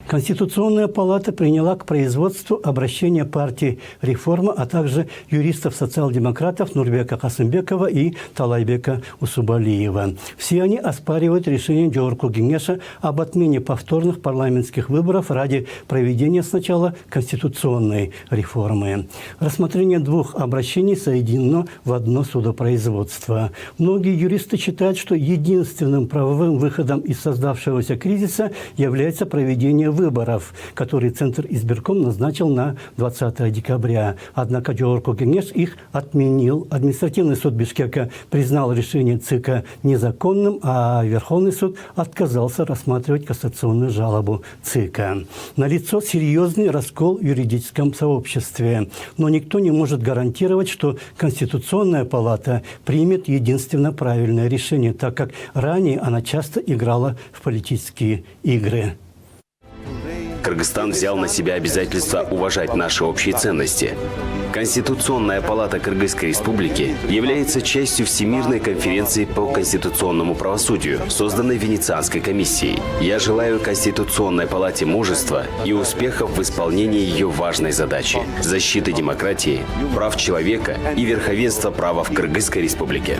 Конституционная палата приняла к производству обращение партии «Реформа», а также юристов-социал-демократов Нурбека Касымбекова и Талайбека Усубалиева. Все они оспаривают решение Джоорку Кеңеша об отмене повторных парламентских выборов ради проведения сначала конституционной реформы. Рассмотрение двух обращений соединено в одно судопроизводство. Многие юристы считают, что единственным правовым выходом из создавшегося кризиса является проведение выборов, которые Центр избирком назначил на 20 декабря. Однако Джоорку Кеңеш их отменил. Административный суд Бишкека признал решение ЦИКа незаконным, а Верховный суд отказался рассматривать кассационную жалобу ЦИКа. Налицо серьезный раскол в юридическом сообществе. Но никто не может гарантировать, что Конституционная палата примет единственно правильное решение, так как ранее она часто играла в политические игры. Кыргызстан взял на себя обязательство уважать наши общие ценности. Конституционная палата Кыргызской республики является частью Всемирной конференции по конституционному правосудию, созданной Венецианской комиссией. Я желаю Конституционной палате мужества и успехов в исполнении ее важной задачи – защиты демократии, прав человека и верховенства права в Кыргызской республике.